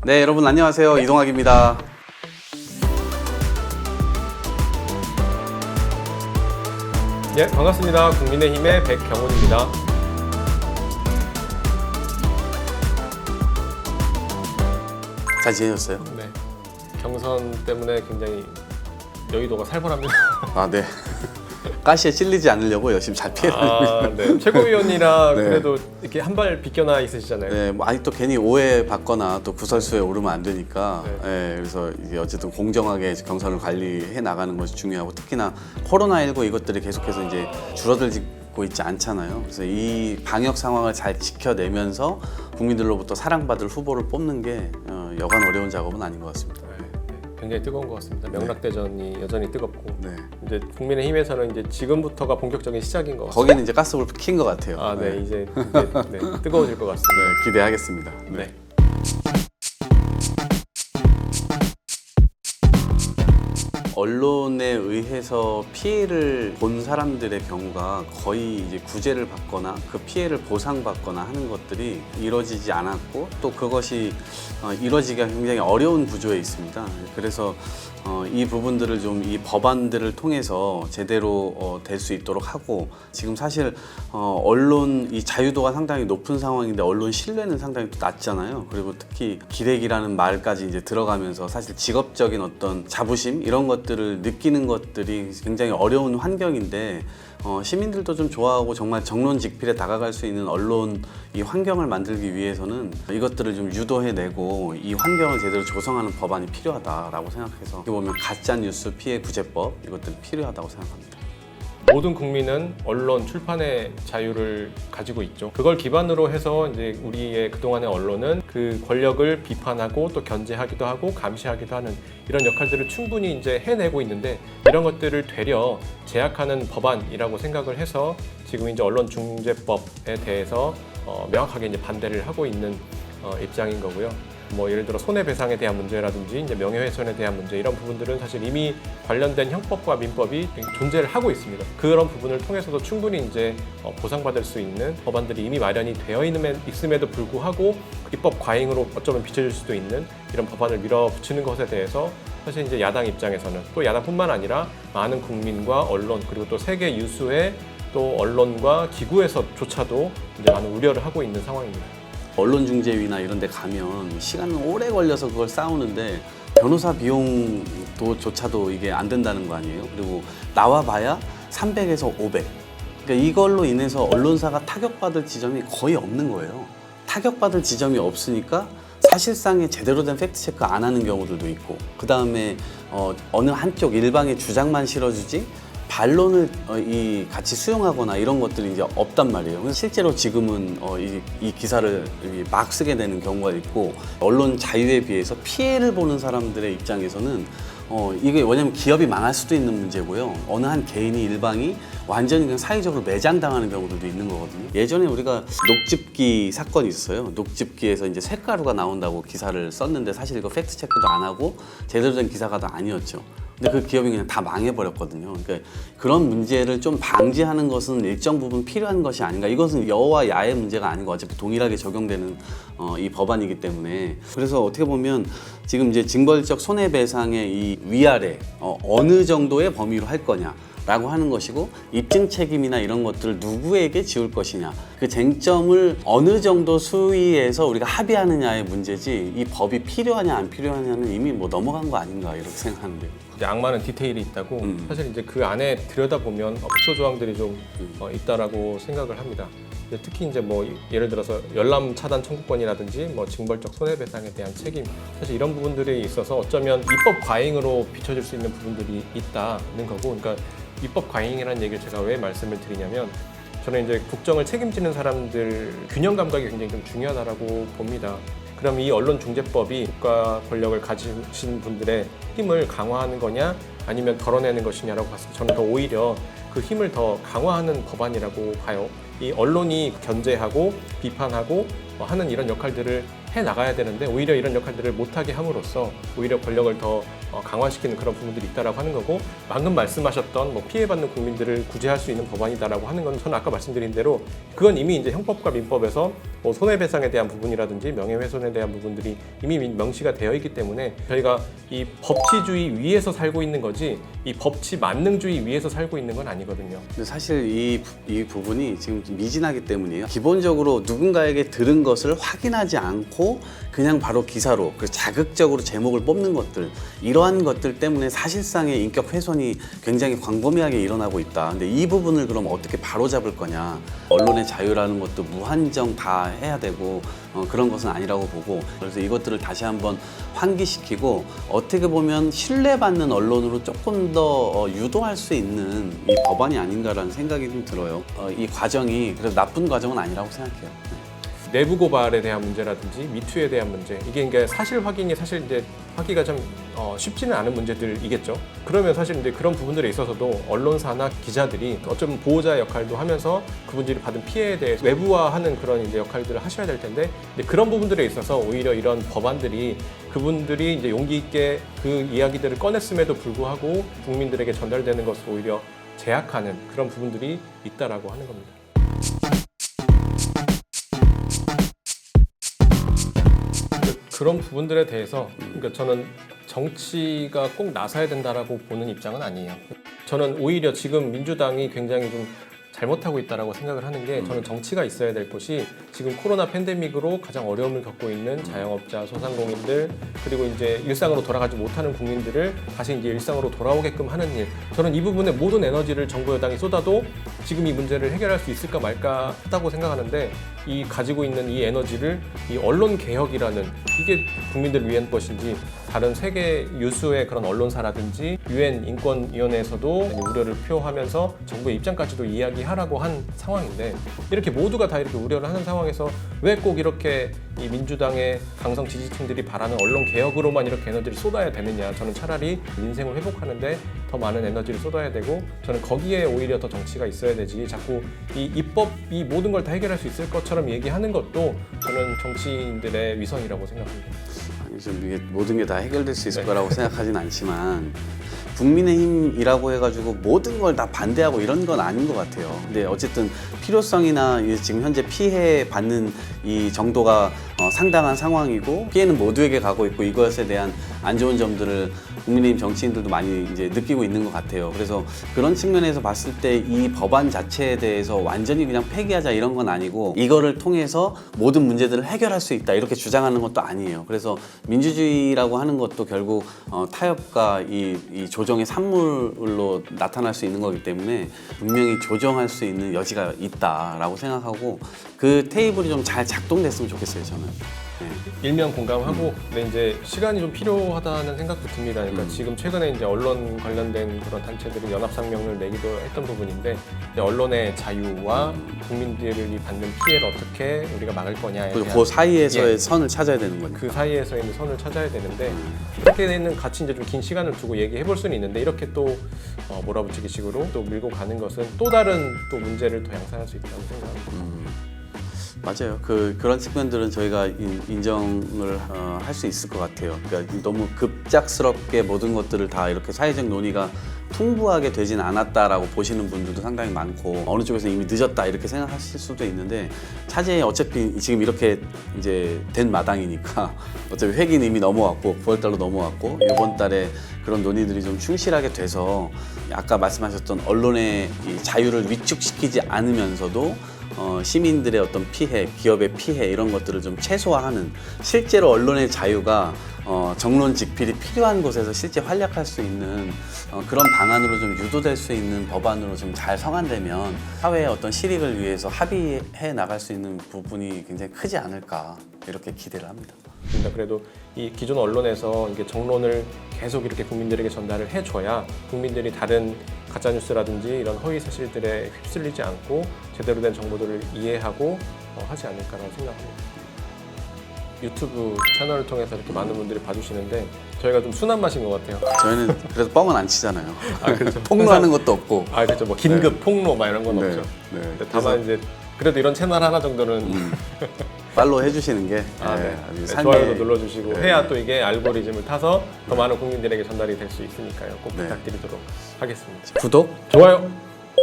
네, 여러분 안녕하세요. 이동학입니다. 네, 반갑습니다. 국민의힘의 백경훈입니다. 잘 지내셨어요? 네, 경선 때문에 굉장히 여의도가 살벌합니다. 아, 네. 가시에 찔리지 않으려고 열심히 잘 피해다닙니다. 네. 최고위원이라 네. 그래도 이렇게 한 발 비껴나 있으시잖아요. 네, 뭐 아직도 괜히 오해 받거나 또 구설수에 오르면 안 되니까. 네. 네, 그래서 이게 어쨌든 공정하게 경선을 관리해 나가는 것이 중요하고 특히나 코로나19 이것들이 계속해서 이제 줄어들고 있지 않잖아요. 그래서 이 방역 상황을 잘 지켜내면서 국민들로부터 사랑받을 후보를 뽑는 게 여간 어려운 작업은 아닌 것 같습니다. 네, 굉장히 뜨거운 것 같습니다. 명락대전이 여전히 뜨겁고 네. 이제 국민의힘에서는 이제 지금부터가 본격적인 시작인 것 같아요. 거기는 이제 가스불 킨 것 같아요. 아, 네, 네. 이제 뜨거워질 것 같습니다. 네, 기대하겠습니다. 네. 네. 언론에 의해서 피해를 본 사람들의 경우가 거의 이제 구제를 받거나 그 피해를 보상받거나 하는 것들이 이루어지지 않았고 또 그것이 이루어지기가 굉장히 어려운 구조에 있습니다. 그래서 이 부분들을 좀 이 법안들을 통해서 제대로 될 수 있도록 하고 지금 사실 언론 이 자유도가 상당히 높은 상황인데 언론 신뢰는 상당히 또 낮잖아요. 그리고 특히 기레기라는 말까지 이제 들어가면서 사실 직업적인 어떤 자부심 이런 것들을 느끼는 것들이 굉장히 어려운 환경인데 시민들도 좀 좋아하고 정말 정론직필에 다가갈 수 있는 언론 이 환경을 만들기 위해서는 이것들을 좀 유도해내고 이 환경을 제대로 조성하는 법안이 필요하다라고 생각해서 어떻게 보면 가짜뉴스 피해 구제법 이것들이 필요하다고 생각합니다. 모든 국민은 언론 출판의 자유를 가지고 있죠. 그걸 기반으로 해서 이제 우리의 그동안의 언론은 그 권력을 비판하고 또 견제하기도 하고 감시하기도 하는 이런 역할들을 충분히 이제 해내고 있는데 이런 것들을 되려 제약하는 법안이라고 생각을 해서 지금 이제 언론중재법에 대해서 명확하게 이제 반대를 하고 있는 입장인 거고요. 뭐 예를 들어 손해배상에 대한 문제라든지 이제 명예훼손에 대한 문제 이런 부분들은 사실 이미 관련된 형법과 민법이 존재를 하고 있습니다. 그런 부분을 통해서도 충분히 이제 보상받을 수 있는 법안들이 이미 마련이 되어 있음에도 불구하고 입법 과잉으로 어쩌면 비춰질 수도 있는 이런 법안을 밀어붙이는 것에 대해서 사실 이제 야당 입장에서는 또 야당뿐만 아니라 많은 국민과 언론 그리고 또 세계 유수의 또 언론과 기구에서조차도 이제 많은 우려를 하고 있는 상황입니다. 언론중재위나 이런 데 가면 시간은 오래 걸려서 그걸 싸우는데 변호사 비용도조차도 이게 안 된다는 거 아니에요? 그리고 나와봐야 300에서 500. 그러니까 이걸로 인해서 언론사가 타격받을 지점이 거의 없는 거예요. 타격받을 지점이 없으니까 사실상의 제대로 된 팩트체크 안 하는 경우들도 있고 그 다음에 어느 한쪽 일방의 주장만 실어주지 반론을 같이 수용하거나 이런 것들이 이제 없단 말이에요. 그래서 실제로 지금은 이 기사를 막 쓰게 되는 경우가 있고 언론 자유에 비해서 피해를 보는 사람들의 입장에서는 이게 왜냐면 기업이 망할 수도 있는 문제고요. 어느 한 개인이 일방이 완전히 그냥 사회적으로 매장당하는 경우들도 있는 거거든요. 예전에 우리가 녹즙기 사건이 있었어요. 녹즙기에서 이제 쇳가루가 나온다고 기사를 썼는데 사실 이거 팩트 체크도 안 하고 제대로 된 기사가 다 아니었죠. 근데 그 기업이 그냥 다 망해버렸거든요. 그러니까 그런 문제를 좀 방지하는 것은 일정 부분 필요한 것이 아닌가. 이것은 여와 야의 문제가 아니고 어차피 동일하게 적용되는 이 법안이기 때문에 그래서 어떻게 보면 지금 이제 징벌적 손해배상의 이 위아래 어느 정도의 범위로 할 거냐. 라고 하는 것이고 입증 책임이나 이런 것들을 누구에게 지울 것이냐 그 쟁점을 어느 정도 수위에서 우리가 합의하느냐의 문제지 이 법이 필요하냐 안 필요하냐는 이미 뭐 넘어간 거 아닌가 이렇게 생각하는데요. 이제 악마는 디테일이 있다고 사실 이제 그 안에 들여다보면 국소 조항들이 좀 있다라고 생각을 합니다. 특히 이제 뭐 예를 들어서 열람 차단 청구권이라든지 뭐 징벌적 손해배상에 대한 책임 사실 이런 부분들이 있어서 어쩌면 입법 과잉으로 비춰질 수 있는 부분들이 있다는 거고 그러니까 입법 과잉이라는 얘기를 제가 왜 말씀을 드리냐면 저는 이제 국정을 책임지는 사람들 균형 감각이 굉장히 좀 중요하다고 봅니다. 그럼 이 언론중재법이 국가 권력을 가지신 분들의 힘을 강화하는 거냐 아니면 덜어내는 것이냐라고 봤을 때 저는 더 오히려 그 힘을 더 강화하는 법안이라고 봐요. 이 언론이 견제하고 비판하고 하는 이런 역할들을 해 나가야 되는데 오히려 이런 역할들을 못하게 함으로써 오히려 권력을 더 강화시키는 그런 부분들이 있다라고 하는 거고, 방금 말씀하셨던 뭐 피해받는 국민들을 구제할 수 있는 법안이다라고 하는 건 저는 아까 말씀드린 대로 그건 이미 이제 형법과 민법에서 뭐 손해배상에 대한 부분이라든지 명예훼손에 대한 부분들이 이미 명시가 되어 있기 때문에 저희가 이 법치주의 위에서 살고 있는 거지 이 법치 만능주의 위에서 살고 있는 건 아니거든요. 근데 사실 이 부분이 지금 좀 미진하기 때문이에요. 기본적으로 누군가에게 들은 것을 확인하지 않고 그냥 바로 기사로 그 자극적으로 제목을 뽑는 것들, 이러한 것들 때문에 사실상의 인격 훼손이 굉장히 광범위하게 일어나고 있다. 근데 이 부분을 그럼 어떻게 바로잡을 거냐? 언론의 자유라는 것도 무한정 다 해야 되고 그런 것은 아니라고 보고, 그래서 이것들을 다시 한번 환기시키고 어떻게 보면 신뢰받는 언론으로 조금 더 유도할 수 있는 이 법안이 아닌가라는 생각이 좀 들어요. 이 과정이 그래도 나쁜 과정은 아니라고 생각해요. 내부 고발에 대한 문제라든지 미투에 대한 문제, 이게 그러니까 사실 확인이 사실 이제 하기가 좀 쉽지는 않은 문제들이겠죠. 그러면 사실 이제 그런 부분들에 있어서도 언론사나 기자들이 어쩌면 보호자 역할도 하면서 그분들이 받은 피해에 대해서 외부화하는 그런 이제 역할들을 하셔야 될 텐데, 근데 그런 부분들에 있어서 오히려 이런 법안들이 그분들이 이제 용기 있게 그 이야기들을 꺼냈음에도 불구하고 국민들에게 전달되는 것을 오히려 제약하는 그런 부분들이 있다라고 하는 겁니다. 그런 부분들에 대해서 그러니까 저는 정치가 꼭 나서야 된다라고 보는 입장은 아니에요. 저는 오히려 지금 민주당이 굉장히 좀 잘못하고 있다라고 생각을 하는 게, 저는 정치가 있어야 될 곳이 지금 코로나 팬데믹으로 가장 어려움을 겪고 있는 자영업자, 소상공인들, 그리고 이제 일상으로 돌아가지 못하는 국민들을 다시 이제 일상으로 돌아오게끔 하는 일, 저는 이 부분에 모든 에너지를 정부 여당이 쏟아도 지금 이 문제를 해결할 수 있을까 말까 하다고 생각하는데, 이 가지고 있는 이 에너지를 이 언론 개혁이라는, 이게 국민들을 위한 것인지, 다른 세계 유수의 그런 언론사라든지 유엔 인권위원회에서도 우려를 표하면서 정부의 입장까지도 이야기하라고 한 상황인데, 이렇게 모두가 다 이렇게 우려를 하는 상황에서 왜 꼭 이렇게 이 민주당의 강성 지지층들이 바라는 언론 개혁으로만 이렇게 에너지를 쏟아야 되느냐. 저는 차라리 민생을 회복하는데 더 많은 에너지를 쏟아야 되고, 저는 거기에 오히려 더 정치가 있어야 되지, 자꾸 이 입법이 모든 걸 다 해결할 수 있을 것처럼 얘기하는 것도 저는 정치인들의 위선이라고 생각합니다. 좀 이게 모든 게 다 해결될 수 있을 거라고 생각하진 않지만, 국민의힘이라고 해가지고 모든 걸 다 반대하고 이런 건 아닌 것 같아요. 근데 어쨌든 필요성이나 지금 현재 피해 받는 이 정도가 상당한 상황이고, 피해는 모두에게 가고 있고, 이것에 대한 안 좋은 점들을 국민의힘 정치인들도 많이 이제 느끼고 있는 것 같아요. 그래서 그런 측면에서 봤을 때 이 법안 자체에 대해서 완전히 그냥 폐기하자 이런 건 아니고, 이거를 통해서 모든 문제들을 해결할 수 있다 이렇게 주장하는 것도 아니에요. 그래서 민주주의라고 하는 것도 결국 타협과 이 조정의 산물로 나타날 수 있는 거기 때문에 분명히 조정할 수 있는 여지가 있다라고 생각하고, 그 테이블이 좀 잘 작동됐으면 좋겠어요, 저는. 네. 일면 공감하고, 근데 이제 시간이 좀 필요하다는 생각도 듭니다. 그러니까 지금 최근에 이제 언론 관련된 그런 단체들이 연합상명을 내기도 했던 부분인데, 이제 언론의 자유와 국민들이 받는 피해를 어떻게 우리가 막을 거냐에 대한, 그 사이에서의 선을 찾아야 되는 거니까. 그 사이에서 있는 선을 찾아야 되는데, 그렇게는 같이 이제 좀 긴 시간을 두고 얘기해 볼 수는 있는데, 이렇게 또 몰아붙이기 식으로 또 밀고 가는 것은 또 다른 또 문제를 더 양산할 수 있다고 생각합니다. 맞아요. 그런 측면들은 저희가 인정을 할 수 있을 것 같아요. 그러니까 너무 급작스럽게 모든 것들을 다 이렇게 사회적 논의가 풍부하게 되진 않았다라고 보시는 분들도 상당히 많고, 어느 쪽에서 이미 늦었다 이렇게 생각하실 수도 있는데, 차제에 어차피 지금 이렇게 이제 된 마당이니까 어차피 회기는 이미 넘어왔고 9월달로 넘어왔고, 이번 달에 그런 논의들이 좀 충실하게 돼서 아까 말씀하셨던 언론의 이 자유를 위축시키지 않으면서도 시민들의 어떤 피해, 기업의 피해 이런 것들을 좀 최소화하는, 실제로 언론의 자유가 정론 직필이 필요한 곳에서 실제 활약할 수 있는 그런 방안으로 좀 유도될 수 있는 법안으로 좀 잘 성안되면 사회의 어떤 실익을 위해서 합의해 나갈 수 있는 부분이 굉장히 크지 않을까 이렇게 기대를 합니다. 그래도 이 기존 언론에서 이게 정론을 계속 이렇게 국민들에게 전달을 해줘야 국민들이 다른 가짜뉴스라든지 이런 허위 사실들에 휩쓸리지 않고 제대로 된 정보들을 이해하고 하지 않을까라고 생각합니다. 유튜브 채널을 통해서 이렇게 많은 분들이 봐주시는데 저희가 좀 순한 맛인 것 같아요. 저희는 그래서 뻥은 안 치잖아요. 아, 그렇죠. 폭로하는 것도 없고. 아, 그렇죠. 뭐 긴급 폭로 막 이런 건 네. 없죠. 네. 근데 다만 이제 그래도 이런 채널 하나 정도는 팔로우 해주시는 게 네, 아주 좋아요도 눌러주시고 네. 해야 또 이게 알고리즘을 타서 더 많은 국민들에게 전달이 될 수 있으니까요. 꼭 네. 부탁드리도록 하겠습니다. 구독. 좋아요,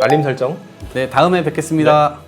알림 설정. 네, 다음에 뵙겠습니다.